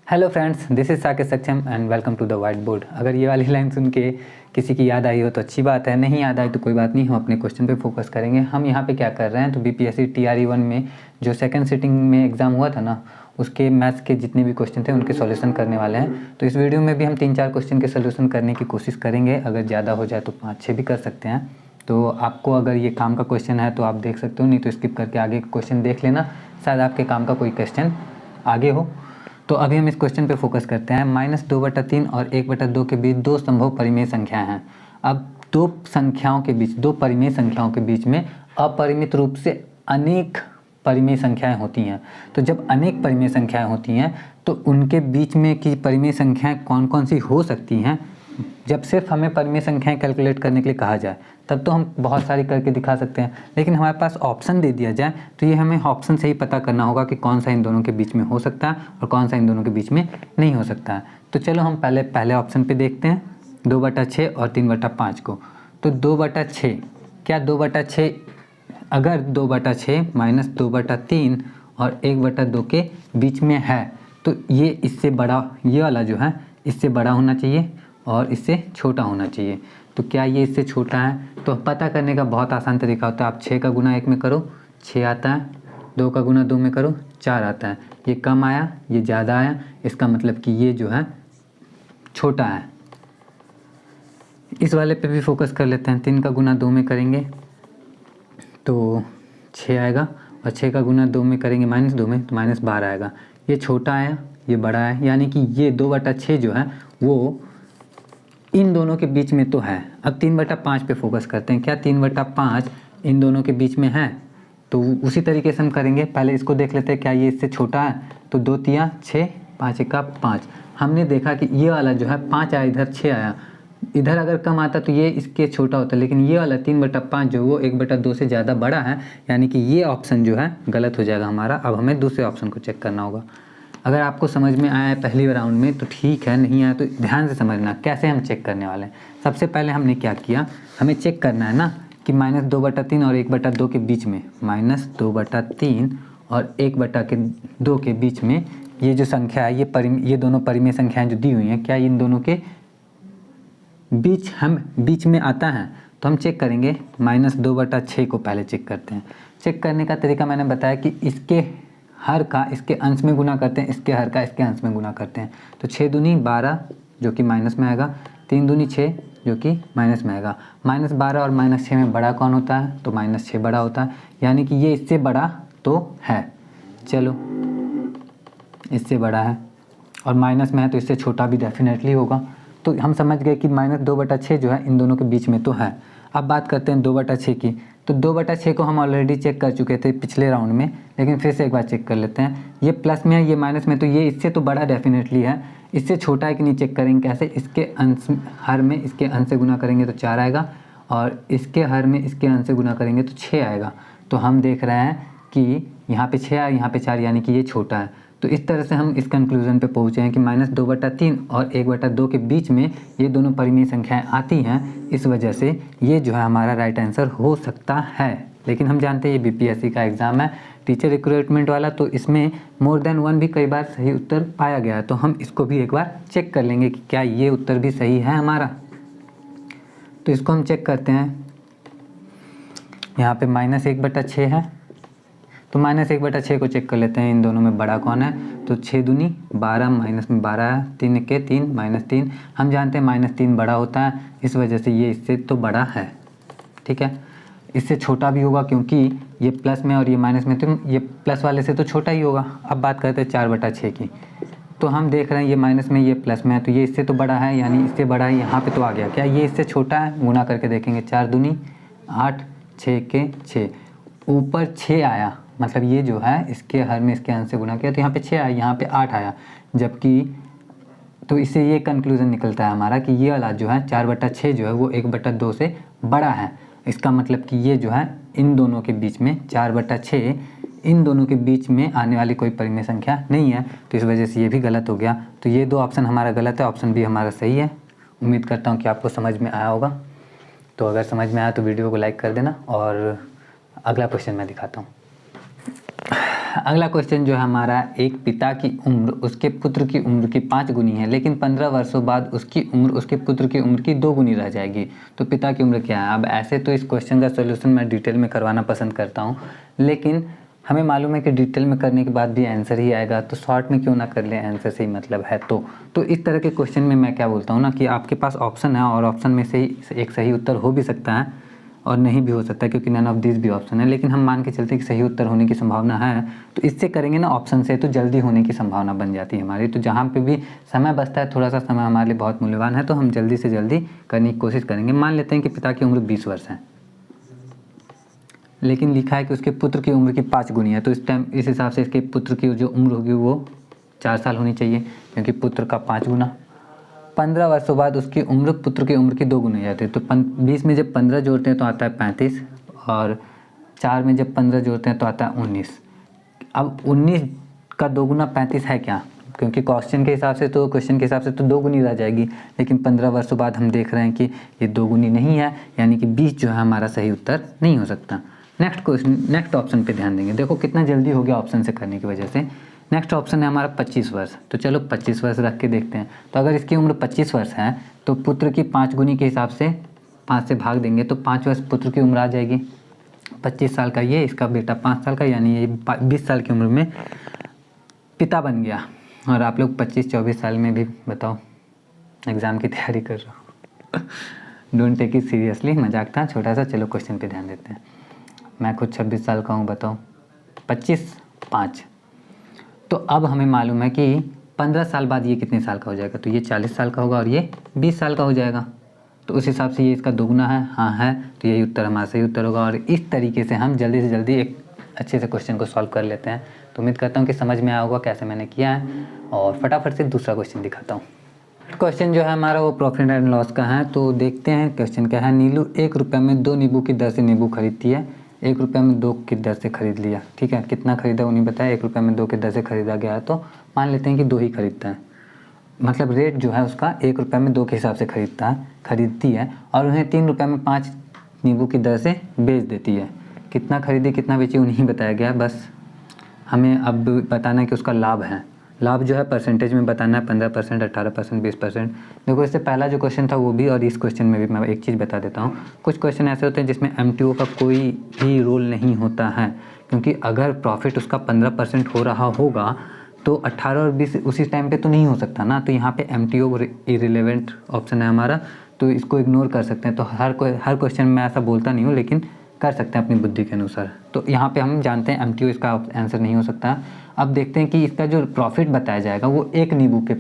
Hello friends, this is Saket Saksham and welcome to the whiteboard. अगर ये वाली line सुन के किसी की याद आई हो तो अच्छी बात है, नहीं याद आई तो कोई बात नहीं, हम अपने क्वेश्चन पे फोकस करेंगे। हम यहाँ पे क्या कर रहे हैं, तो बीपीएससी टीआरई 1 में जो सेकंड सिटिंग में एग्ज़ाम हुआ था ना, उसके मैथ्स के जितने भी क्वेश्चन थे उनके सॉल्यूशन करने वाले हैं। तो इस वीडियो में भी हम 3-4 क्वेश्चन के सोल्यूशन करने की कोशिश करेंगे। अगर ज़्यादा हो जाए तो 5-6 भी कर सकते हैं। तो आपको अगर ये काम का क्वेश्चन है तो आप देख सकते हो, नहीं तो स्किप करके आगे क्वेश्चन देख लेना, शायद आपके काम का कोई क्वेश्चन आगे हो। तो अभी हम इस क्वेश्चन पे फोकस करते हैं। -2/3 और 1/2 के बीच दो संभव परिमेय संख्याएं हैं। अब दो परिमेय संख्याओं के बीच में अपरिमित रूप से अनेक परिमेय संख्याएं होती हैं। तो जब अनेक परिमेय संख्याएं होती हैं तो उनके बीच में की परिमेय संख्याएं कौन कौन सी हो सकती हैं। जब सिर्फ हमें परिमेय संख्याएं कैलकुलेट करने के लिए कहा जाए तब तो हम बहुत सारी करके दिखा सकते हैं, लेकिन हमारे पास ऑप्शन दे दिया जाए तो ये हमें ऑप्शन से ही पता करना होगा कि कौन सा इन दोनों के बीच में हो सकता है और कौन सा इन दोनों के बीच में नहीं हो सकता है। तो चलो हम पहले ऑप्शन पे देखते हैं 2/6 और 3/5 को। तो 2/6, क्या 2/6 अगर 2/6 -2/3 और 1/2 के बीच में है तो ये इससे बड़ा, ये वाला जो है इससे बड़ा होना चाहिए और इससे छोटा होना चाहिए। तो क्या ये इससे छोटा है? तो पता करने का बहुत आसान तरीका होता है। आप 6 का गुना 1 में करो 6 आता है, 2 का गुना 2 में करो 4 आता है। ये कम आया, ये ज़्यादा आया, इसका मतलब कि ये जो है छोटा है। इस वाले पे भी फोकस कर लेते हैं। 3 का गुना 2 में करेंगे तो 6 आएगा और 6 का गुना 2 में करेंगे -2 में तो -12 आएगा। ये छोटा आया, ये बड़ा है, यानी कि ये 2/6 जो है वो इन दोनों के बीच में तो है। अब 3/5 पे फोकस करते हैं। क्या 3/5 इन दोनों के बीच में है? तो उसी तरीके से हम करेंगे। पहले इसको देख लेते हैं, क्या ये इससे छोटा है? तो 2 तिया 6, 5 एका 5। हमने देखा कि ये वाला जो है 5 आया, इधर 6 आया। इधर अगर कम आता तो ये इसके छोटा होता, लेकिन ये वाला 3/5 जो वो 1/2 से ज़्यादा बड़ा है, यानी कि ये ऑप्शन जो है गलत हो जाएगा हमारा। अब हमें दूसरे ऑप्शन को चेक करना होगा। अगर आपको समझ में आया है पहली राउंड में तो ठीक है, नहीं आया तो ध्यान से समझना कैसे हम चेक करने वाले हैं। सबसे पहले हमने क्या किया, हमें चेक करना है ना कि -2/3 और 1/2 के बीच में, -2/3 और 1/2 के बीच में ये जो संख्या है, ये दोनों परिमेय संख्याएं जो दी हुई हैं, क्या इन दोनों के बीच में आता है? तो हम चेक करेंगे। -2/6 को पहले चेक करते हैं। चेक करने का तरीका मैंने बताया कि इसके हर का इसके अंश में गुना करते हैं, इसके हर का इसके अंश में गुना करते हैं। तो 6 दूनी 12 जो कि माइनस में आएगा, 3 दूनी 6 जो कि माइनस में आएगा। -12 और -6 में बड़ा कौन होता है? तो -6 बड़ा होता है, यानी कि ये इससे बड़ा तो है। चलो, इससे बड़ा है और माइनस में है तो इससे छोटा भी डेफिनेटली होगा। तो हम समझ गए कि -2/6 जो है इन दोनों के बीच में तो है। अब बात करते हैं 2/6 की। तो 2/6 को हम ऑलरेडी चेक कर चुके थे पिछले राउंड में, लेकिन फिर से एक बार चेक कर लेते हैं। ये प्लस में है, ये माइनस में, तो ये इससे तो बड़ा डेफिनेटली है। इससे छोटा है कि नहीं चेक करेंगे कैसे? इसके अंश हर में इसके अंश से गुना करेंगे तो 4 आएगा और इसके हर में इसके अंश से गुना करेंगे तो 6 आएगा। तो हम देख रहे हैं कि यहाँ पे 6 आया, यहाँ पे 4, यानी कि ये छोटा है। तो इस तरह से हम इस कंक्लूजन पे पहुँचे हैं कि -2/3 और 1/2 के बीच में ये दोनों परिमेय संख्याएं आती हैं। इस वजह से ये जो है हमारा राइट आंसर हो सकता है। लेकिन हम जानते हैं ये बीपीएससी का एग्ज़ाम है, टीचर रिक्रूटमेंट वाला, तो इसमें मोर देन 1 भी कई बार सही उत्तर पाया गया है। तो हम इसको भी एक बार चेक कर लेंगे कि क्या ये उत्तर भी सही है हमारा। तो इसको हम चेक करते हैं। यहाँ पे -1/6 है, तो -1/6 को चेक कर लेते हैं। इन दोनों में बड़ा कौन है? तो 6 दूनी 12, माइनस में 12 है, 3 के 3, -3। हम जानते हैं -3 बड़ा होता है, इस वजह से ये इससे तो बड़ा है। ठीक है, इससे छोटा भी होगा क्योंकि ये प्लस में और ये माइनस में, तो ये प्लस वाले से तो छोटा ही होगा। अब बात करते हैं 4/6 की। तो हम देख रहे हैं ये माइनस में, ये प्लस में है, तो ये इससे तो बड़ा है, यानी इससे बड़ा है। यहाँ पे तो आ गया। क्या ये इससे छोटा है? गुना करके देखेंगे। 4 दूनी 8, 6 के 6, ऊपर 6 आया, मतलब ये जो है इसके हर में इसके अंश से गुना किया तो यहाँ पे 6 आया, यहाँ पे 8 आया। जबकि तो इससे ये कंक्लूजन निकलता है हमारा कि ये वाला जो है 4/6 जो है वो 1/2 से बड़ा है। इसका मतलब कि ये जो है इन दोनों के बीच में 4/6 इन दोनों के बीच में आने वाली कोई परिमेय संख्या नहीं है। तो इस वजह से ये भी गलत हो गया। तो ये 2 ऑप्शन हमारा गलत है, ऑप्शन बी हमारा सही है। उम्मीद करता हूँ कि आपको समझ में आया होगा। तो अगर समझ में आया तो वीडियो को लाइक कर देना और अगला क्वेश्चन मैं दिखाता हूँ। अगला क्वेश्चन जो है हमारा, एक पिता की उम्र उसके पुत्र की उम्र की 5 गुनी है, लेकिन 15 वर्षों बाद उसकी उम्र उसके पुत्र की उम्र की 2 गुनी रह जाएगी, तो पिता की उम्र क्या है। अब ऐसे तो इस क्वेश्चन का सोल्यूशन मैं डिटेल में करवाना पसंद करता हूँ, लेकिन हमें मालूम है कि डिटेल में करने के बाद भी आंसर ही आएगा, तो शॉर्ट में क्यों ना कर लें, आंसर से ही मतलब है। तो इस तरह के क्वेश्चन में मैं क्या बोलता हूँ ना कि आपके पास ऑप्शन है और ऑप्शन में से ही एक सही उत्तर हो भी सकता है और नहीं भी हो सकता है, क्योंकि नन ऑफ दिस भी ऑप्शन है, लेकिन हम मान के चलते हैं कि सही उत्तर होने की संभावना है, तो इससे करेंगे ना ऑप्शन से, तो जल्दी होने की संभावना बन जाती है हमारी। तो जहाँ पे भी समय बचता है, थोड़ा सा समय हमारे लिए बहुत मूल्यवान है, तो हम जल्दी से जल्दी करने की कोशिश करेंगे। मान लेते हैं कि पिता की उम्र 20 वर्ष है, लेकिन लिखा है कि उसके पुत्र की उम्र की 5 गुनी है, तो इस हिसाब से इसके पुत्र की जो उम्र होगी वो 4 साल होनी चाहिए, क्योंकि पुत्र का 5 गुना। 15 वर्षों बाद उसकी उम्र पुत्र की उम्र की 2 गुनी हो जाती है, तो 20 में जब 15 जोड़ते हैं तो आता है 35, और 4 में जब 15 जोड़ते हैं तो आता है 19। अब 19 का 2 गुना 35 है क्या, क्योंकि क्वेश्चन के हिसाब से तो 2 गुनी रह जाएगी, लेकिन 15 वर्षों बाद हम देख रहे हैं कि ये 2 गुनी नहीं है, यानी कि 20 जो है हमारा सही उत्तर नहीं हो सकता। नेक्स्ट ऑप्शन पे ध्यान देंगे। देखो कितना जल्दी हो गया ऑप्शन से करने की वजह से। नेक्स्ट ऑप्शन है हमारा 25 वर्ष, तो चलो 25 वर्ष रख के देखते हैं। तो अगर इसकी उम्र 25 वर्ष है तो पुत्र की 5 गुनी के हिसाब से 5 से भाग देंगे तो 5 वर्ष पुत्र की उम्र आ जाएगी। 25 साल का ये, इसका बेटा 5 साल का, यानी ये 20 साल की उम्र में पिता बन गया। और आप लोग 25-24 साल में भी बताओ एग्ज़ाम की तैयारी कर रहे हो। डोंट टेक इट सीरियसली, मजाक था छोटा सा। चलो क्वेश्चन पे ध्यान देते हैं। मैं खुद 26 साल का हूँ, बताओ 25-5, तो अब हमें मालूम है कि 15 साल बाद ये कितने साल का हो जाएगा, तो ये 40 साल का होगा और ये 20 साल का हो जाएगा। तो उस हिसाब से ये इसका दोगुना है, हाँ है, तो यही उत्तर हमारा सही उत्तर होगा। और इस तरीके से हम जल्दी से जल्दी एक अच्छे से क्वेश्चन को सॉल्व कर लेते हैं। तो उम्मीद करता हूँ कि समझ में आया होगा कैसे मैंने किया है। और फटाफट से दूसरा क्वेश्चन दिखाता हूँ। क्वेश्चन जो है हमारा वो प्रॉफिट एंड लॉस का है। तो देखते हैं क्वेश्चन क्या है। नीलू 1 रुपये में 2 नींबू की दर से नींबू खरीदती है। 1 रुपये में 2 की दर से खरीद लिया, ठीक है। कितना खरीदा वो नहीं बताया, 1 रुपये में 2 की दर से खरीदा गया है, तो मान लेते हैं कि 2 ही खरीदता है। मतलब रेट जो है उसका 1 रुपये में 2 के हिसाब से खरीदती है और उन्हें 3 रुपये में 5 नींबू की दर से बेच देती है। कितना खरीदी कितना बेची वो नहीं बताया गया, बस हमें अब बताना है कि उसका लाभ है। लाभ जो है परसेंटेज में बताना है, 15%, 18%, 20%। देखो इससे पहला जो क्वेश्चन था वो भी, और इस क्वेश्चन में भी मैं एक चीज़ बता देता हूँ। कुछ क्वेश्चन ऐसे होते हैं जिसमें MTO का कोई भी रोल नहीं होता है, क्योंकि अगर प्रॉफिट उसका 15% हो रहा होगा तो 18 और 20 उसी टाइम पे तो नहीं हो सकता ना। तो यहाँ पे MTO इरेलेवेंट ऑप्शन है हमारा, तो इसको इग्नोर कर सकते हैं। तो हर क्वेश्चन में ऐसा बोलता नहीं हूँ, लेकिन कर सकते हैं अपनी बुद्धि के अनुसार। तो यहाँ पे हम जानते हैं MTO इसका आंसर नहीं हो सकता। अब देखते हैं कि इसका जो प्रॉफिट बताया जाएगा वो 1 नींबू के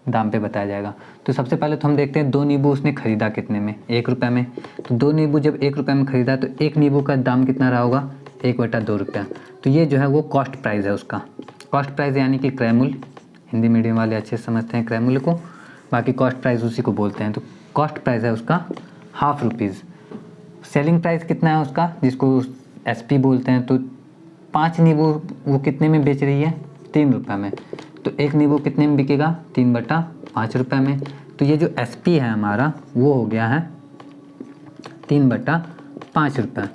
दाम पे बताया जाएगा। तो सबसे पहले तो हम देखते हैं 2 नींबू उसने खरीदा कितने में, 1 रुपये में। तो 2 नींबू जब 1 रुपये में खरीदा तो 1 नींबू का दाम कितना रहा होगा, 1/2 रुपया। तो ये जो है वो कॉस्ट प्राइस है उसका। कॉस्ट प्राइस यानी कि क्रय मूल्य, हिंदी मीडियम वाले अच्छे से समझते हैं क्रय मूल्य को, बाकी कॉस्ट प्राइस उसी को बोलते हैं। तो कॉस्ट प्राइस है उसका ₹0.5। सेलिंग प्राइस कितना है उसका, जिसको SP बोलते हैं। तो 5 नींबू वो कितने में बेच रही है, 3 रुपये में। तो 1 नींबू कितने में बिकेगा, 3/5 रुपये में। तो ये जो SP है हमारा वो हो गया है 3/5 रुपये।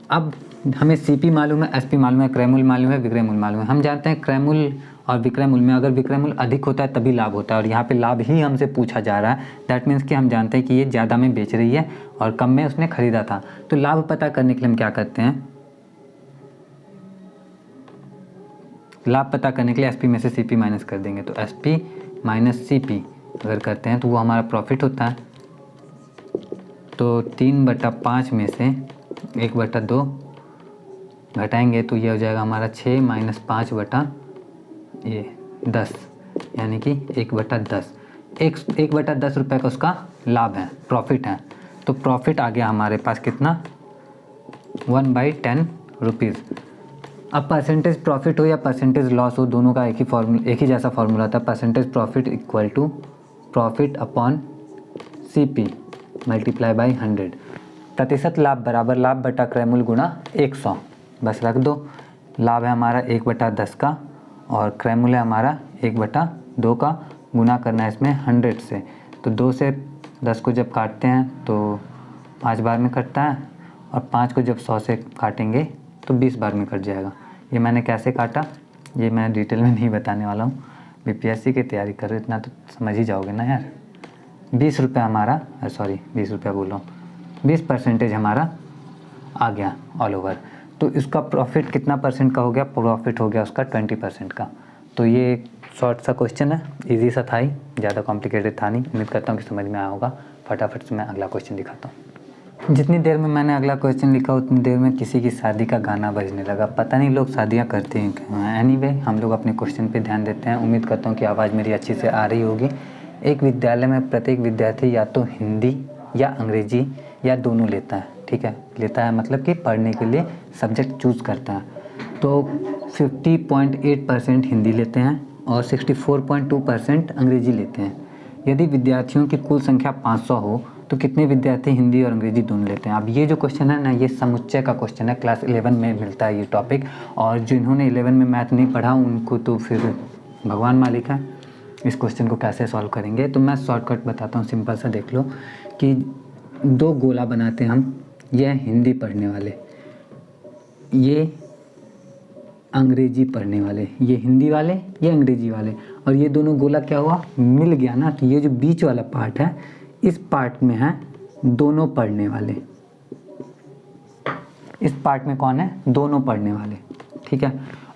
अब हमें CP मालूम है, SP मालूम है, क्रय मूल्य मालूम है, विक्रय मूल्य मालूम है। हम जानते हैं क्रय मूल्य और विक्रय मूल्य में अगर विक्रय मूल्य अधिक होता है तभी लाभ होता है, और यहाँ पे लाभ ही हमसे पूछा जा रहा है। दैट मीन्स कि हम जानते हैं कि ये ज़्यादा में बेच रही है और कम में उसने खरीदा था। तो लाभ पता करने के लिए हम क्या करते हैं, लाभ पता करने के लिए SP में से CP माइनस कर देंगे। तो SP माइनस CP अगर करते हैं तो वो हमारा प्रॉफिट होता है। तो 3/5 में से 1/2 घटाएंगे तो ये हो जाएगा हमारा 6 - 5/10, यानी कि 1/10। 1/10 रुपये का उसका लाभ है, प्रॉफिट है। तो प्रॉफिट आ गया हमारे पास कितना, 1/10 रुपीज़। अब परसेंटेज प्रॉफिट हो या परसेंटेज लॉस हो, दोनों का एक ही जैसा फार्मूला था। Percentage profit equal to profit upon CP multiply by 100। प्रतिशत लाभ बराबर लाभ बटा क्रय मूल्य गुणा 100, बस रख दो। लाभ है हमारा 1/10 का और क्रय मूल्य है हमारा 1/2 का। गुना करना है इसमें 100 से। तो 2 से 10 को जब काटते हैं तो 5 बार में कटता है, और 5 को जब 100 से काटेंगे तो 20 बार में कट जाएगा। ये मैंने कैसे काटा, ये मैं डिटेल में नहीं बताने वाला हूँ। बीपीएससी की तैयारी करो इतना तो समझ ही जाओगे ना यार। 20 रुपये हमारा, सॉरी 20 रुपया बोल रहा हूँ, 20% हमारा आ गया ऑल ओवर। तो इसका प्रॉफिट कितना परसेंट का हो गया? प्रॉफिट हो गया उसका 20% का। तो ये शॉर्ट सा क्वेश्चन है, इजी सा था ही, ज़्यादा कॉम्प्लिकेटेड था नहीं। उम्मीद करता हूँ कि समझ में आया होगा। फटाफट से मैं अगला क्वेश्चन दिखाता हूँ। जितनी देर में मैंने अगला क्वेश्चन लिखा उतनी देर में किसी की शादी का गाना बजने लगा। पता नहीं लोग शादियाँ करते हैं क्यों। एनीवे हम लोग अपने क्वेश्चन पे ध्यान देते हैं। उम्मीद करता हूँ कि आवाज़ मेरी अच्छी से आ रही होगी। एक विद्यालय में प्रत्येक विद्यार्थी या तो हिंदी या अंग्रेजी या दोनों लेता है, ठीक है। लेता है मतलब कि पढ़ने के लिए सब्जेक्ट चूज़ करता है। तो 50.8% हिंदी लेते हैं और 64.2% अंग्रेजी लेते हैं। यदि विद्यार्थियों की कुल संख्या 500 हो तो कितने विद्यार्थी हिंदी और अंग्रेजी दोनों लेते हैं? अब ये जो क्वेश्चन है ना, ये समुच्चय का क्वेश्चन है। क्लास 11 में मिलता है ये टॉपिक, और जिन्होंने 11 में मैथ नहीं पढ़ा उनको तो फिर भगवान मालिक है। इस क्वेश्चन को कैसे सॉल्व करेंगे तो मैं शॉर्टकट बताता हूँ। सिंपल सा देख लो कि 2 गोला बनाते हैं हम। ये हिंदी पढ़ने वाले, ये अंग्रेजी पढ़ने वाले, ये हिंदी वाले, ये अंग्रेजी वाले, और ये दोनों गोला क्या हुआ? मिल गया ना। तो ये जो बीच वाला पार्ट है, इस पार्ट में है दोनों पढ़ने वाले। इस पार्ट में कौन है? दोनों पढ़ने वाले, ठीक है।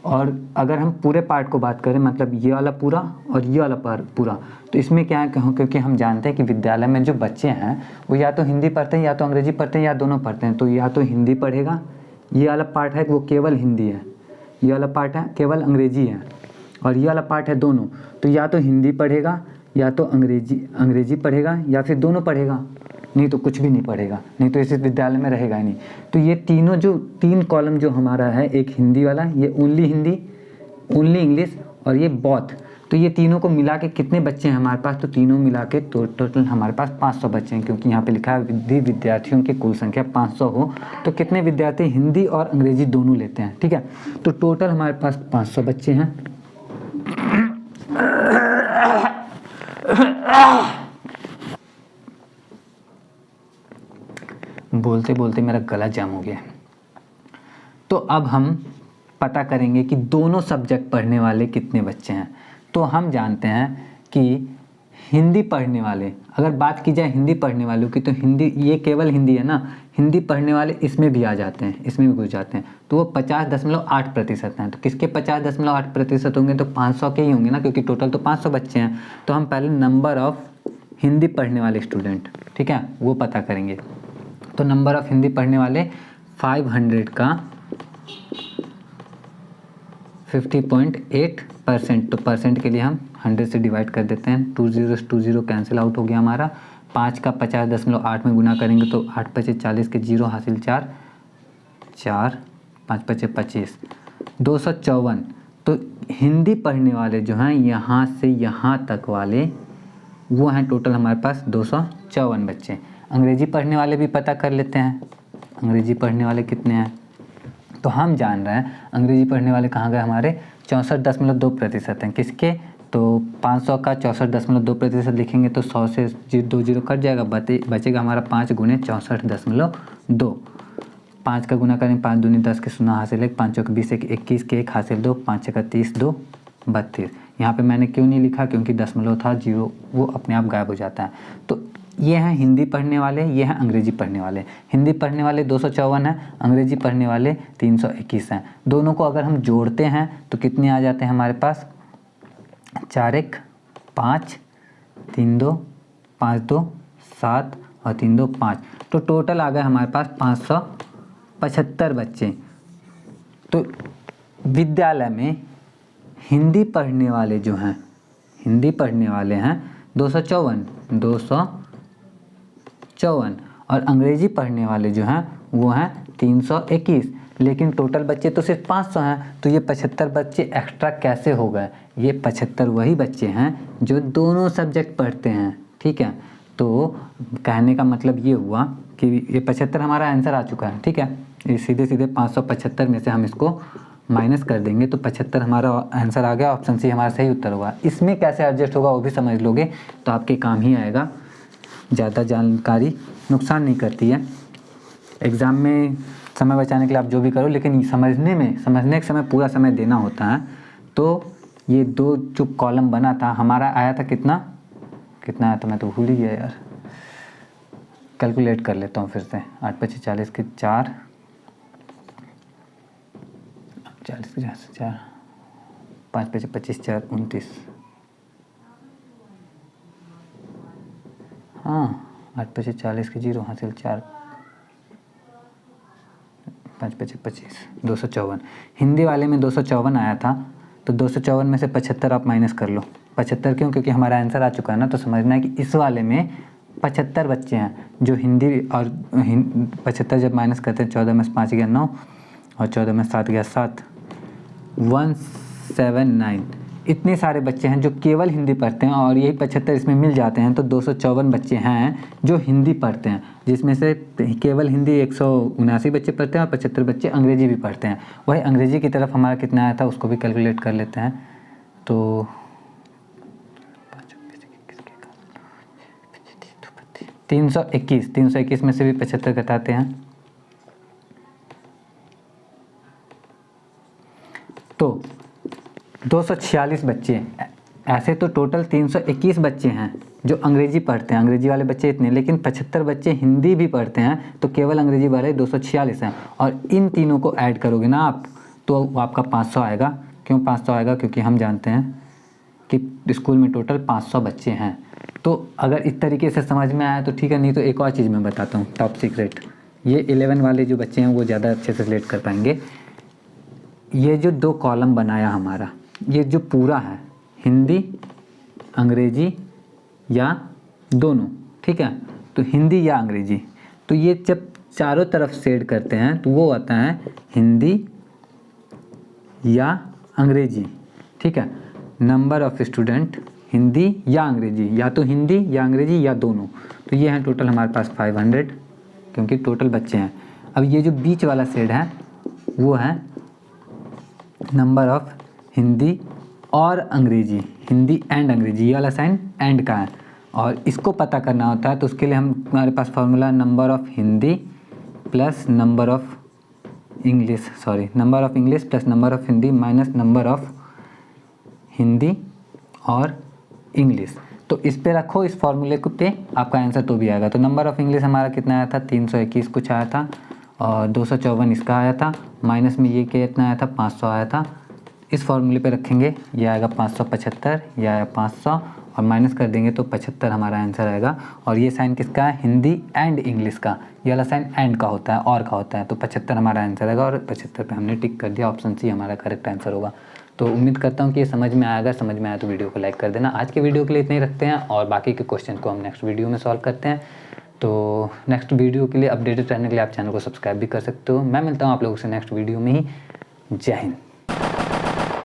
और अगर हम पूरे पार्ट को बात करें, मतलब ये वाला पूरा और ये वाला पूरा, तो इसमें क्या है, क्योंकि हम जानते हैं कि विद्यालय में जो बच्चे हैं वो या तो हिंदी पढ़ते हैं या तो अंग्रेजी पढ़ते हैं या दोनों पढ़ते हैं। तो या तो हिंदी पढ़ेगा, ये वाला पार्ट है वो केवल हिंदी है, ये वाला पार्ट है केवल अंग्रेजी है, और ये वाला पार्ट है दोनों। तो या तो हिंदी पढ़ेगा या तो अंग्रेजी पढ़ेगा या फिर दोनों पढ़ेगा, नहीं तो कुछ भी नहीं पढ़ेगा, नहीं तो इस विद्यालय में रहेगा ही नहीं। तो ये तीनों जो 3 कॉलम जो हमारा है, एक हिंदी वाला, ये ओनली हिंदी, ओनली इंग्लिश, और ये बोथ, तो ये तीनों को मिला के कितने बच्चे हैं हमारे पास? तो तीनों मिला के तो टोटल हमारे पास 500 बच्चे हैं, क्योंकि यहाँ पे लिखा है यदि विद्यार्थियों की कुल संख्या 500 हो तो कितने विद्यार्थी हिंदी और अंग्रेजी दोनों लेते हैं, ठीक है। तो टोटल हमारे पास 500 बच्चे हैं। बोलते बोलते मेरा गला जाम हो गया। तो अब हम पता करेंगे कि दोनों सब्जेक्ट पढ़ने वाले कितने बच्चे हैं। तो हम जानते हैं कि हिंदी पढ़ने वाले, अगर बात की जाए हिंदी पढ़ने वालों की, तो हिंदी, ये केवल हिंदी है ना, हिंदी पढ़ने वाले इसमें भी आ जाते हैं, इसमें भी घुस जाते हैं। तो वो 50.8% हैं। तो किसके 50.8% होंगे? तो 500 के ही होंगे ना, क्योंकि टोटल तो 500 बच्चे हैं। तो हम पहले नंबर ऑफ हिंदी पढ़ने वाले स्टूडेंट, ठीक है, वो पता करेंगे। तो नंबर ऑफ हिंदी पढ़ने वाले 500 का 50.8%, तो परसेंट के लिए हम 100 से डिवाइड कर देते हैं। 2 0 2 0 कैंसिल आउट हो गया हमारा। 5 का 50.8 में गुना करेंगे तो 8 पचे 40 के 0 हासिल 4 4 5 पचे 25, 254। तो हिंदी पढ़ने वाले जो हैं यहाँ से यहाँ तक वाले, वो हैं टोटल हमारे पास 254 बच्चे। अंग्रेजी पढ़ने वाले भी पता कर लेते हैं, अंग्रेजी पढ़ने वाले कितने हैं। तो हम जान रहे हैं अंग्रेजी पढ़ने वाले कहाँ गए हमारे, 64.2% हैं। किसके? तो 500 का 64.2% लिखेंगे तो 100 से 2 0 कट जाएगा, बचेगा हमारा 5 गुने 64.2। 5 का गुना करें, 5 दूनी 10 के 0 हासिल 1, 5 के 20 21 के 1 हासिल 2, 5 का 30 2 32। यहाँ पे मैंने क्यों नहीं लिखा? क्योंकि दशमलव था, 0 वो अपने आप गायब हो जाता है। तो ये हैं हिंदी पढ़ने वाले, ये हैं अंग्रेजी पढ़ने वाले। हिंदी पढ़ने वाले 254 हैं, अंग्रेजी पढ़ने वाले 321 हैं। दोनों को अगर हम जोड़ते हैं तो कितने आ जाते हैं हमारे पास? 4 1 5, 3 2 5 2 7 और 3 2 5। तो टोटल आ गए हमारे पास 575 बच्चे। तो विद्यालय में हिंदी पढ़ने वाले जो हैं, हिंदी पढ़ने वाले हैं 254 और अंग्रेजी पढ़ने वाले जो हैं वो हैं 321। लेकिन टोटल बच्चे तो सिर्फ 500 हैं। तो ये 75 बच्चे एक्स्ट्रा कैसे हो गए? ये 75 वही बच्चे हैं जो दोनों सब्जेक्ट पढ़ते हैं, ठीक है। तो कहने का मतलब ये हुआ कि ये 75 हमारा आंसर आ चुका है, ठीक है। ये सीधे सीधे 575 में से हम इसको माइनस कर देंगे तो 75 हमारा आंसर आ गया। ऑप्शन सी हमारा सही उत्तर हुआ। इसमें कैसे एडजस्ट होगा वो भी समझ लोगे तो आपके काम ही आएगा। ज़्यादा जानकारी नुकसान नहीं करती है। एग्ज़ाम में समय बचाने के लिए आप जो भी करो, लेकिन समझने के समय पूरा समय देना होता है। तो ये 2 जो कॉलम बना था हमारा आया था कितना आया था, मैं तो भूल ही गया यार, कैलकुलेट कर लेता हूँ फिर से। 8 × 5 = 40 के 4, 40 के 4, 5 × 5 = 25, 4 × 29। हाँ 8 × 5 = 40 के 0 हासिल 4, 5 × 5 = 25, 254। हिंदी वाले में 254 आया था, तो 254 में से 75 आप माइनस कर लो। 75 क्यों? क्योंकि हमारा आंसर आ चुका है ना, तो समझना है कि इस वाले में 75 बच्चे हैं जो हिंदी और 75 जब माइनस करते हैं, 14 में से 5 गया 9 और 14 में 7 गया 7, 179। इतने सारे बच्चे हैं जो केवल हिंदी पढ़ते हैं और यही 75 इसमें मिल जाते हैं, तो 254 बच्चे हैं जो हिंदी पढ़ते हैं, जिसमें से केवल हिंदी 179 बच्चे पढ़ते हैं और 75 बच्चे अंग्रेजी भी पढ़ते हैं। वही अंग्रेजी की तरफ हमारा कितना आया था उसको भी कैलकुलेट कर लेते हैं। तो 321 में से भी 75 घटाते हैं तो 246 बच्चे। ऐसे तो टोटल 321 बच्चे हैं जो अंग्रेजी पढ़ते हैं, अंग्रेजी वाले बच्चे इतने, लेकिन 75 बच्चे हिंदी भी पढ़ते हैं, तो केवल अंग्रेजी वाले 246 हैं। और इन तीनों को ऐड करोगे ना आप, तो आपका 500 आएगा। क्यों 500 आएगा? क्योंकि हम जानते हैं कि स्कूल में टोटल 500 बच्चे हैं। तो अगर इस तरीके से समझ में आया तो ठीक है, नहीं तो एक और चीज़ मैं बताता हूँ, टॉप सीक्रेट। ये 11 वाले जो बच्चे हैं वो ज़्यादा अच्छे से रिलेट कर पाएंगे। ये जो 2 कॉलम बनाया हमारा, ये जो पूरा है हिंदी अंग्रेजी या दोनों, ठीक है, तो हिंदी या अंग्रेजी, तो ये जब चारों तरफ शेड करते हैं तो वो आता है हिंदी या अंग्रेजी, ठीक है। नंबर ऑफ स्टूडेंट हिंदी या अंग्रेजी, या तो हिंदी या अंग्रेजी या दोनों, तो ये हैं टोटल हमारे पास 500, क्योंकि टोटल बच्चे हैं। अब ये जो बीच वाला शेड है वो है नंबर ऑफ हिंदी और अंग्रेजी, हिंदी एंड अंग्रेजी, ये वाला साइन एंड का है, और इसको पता करना होता है तो उसके लिए हमारे पास formula number of Hindi plus number of English, number of English plus number of Hindi minus number of Hindi और इंग्लिश। तो इस पे रखो, इस फार्मूले को पे आपका आंसर तो भी आएगा। तो नंबर ऑफ इंग्लिश हमारा कितना आया था 321 कुछ आया था, और 254 इसका आया था, माइनस में ये कितना आया था 500 आया था। इस फार्मूले पे रखेंगे, ये आएगा 575, ये आया 500 और माइनस कर देंगे तो 75 हमारा आंसर आएगा। और ये साइन किसका है? हिंदी एंड इंग्लिश का, ये वाला साइन एंड का होता है, और का होता है, तो 75 हमारा आंसर आएगा। और 75 पे हमने टिक कर दिया, ऑप्शन सी हमारा करेक्ट आंसर होगा। तो उम्मीद करता हूँ कि ये समझ में आएगा। समझ में आया तो वीडियो को लाइक कर देना। आज के वीडियो के लिए इतने ही रखते हैं, और बाकी के क्वेश्चन को हम नेक्स्ट वीडियो में सॉल्व करते हैं। तो नेक्स्ट वीडियो के लिए अपडेटेड रहने के लिए आप चैनल को सब्सक्राइब भी कर सकते हो। मैं मिलता हूँ आप लोगों से नेक्स्ट वीडियो में ही। जय हिंद।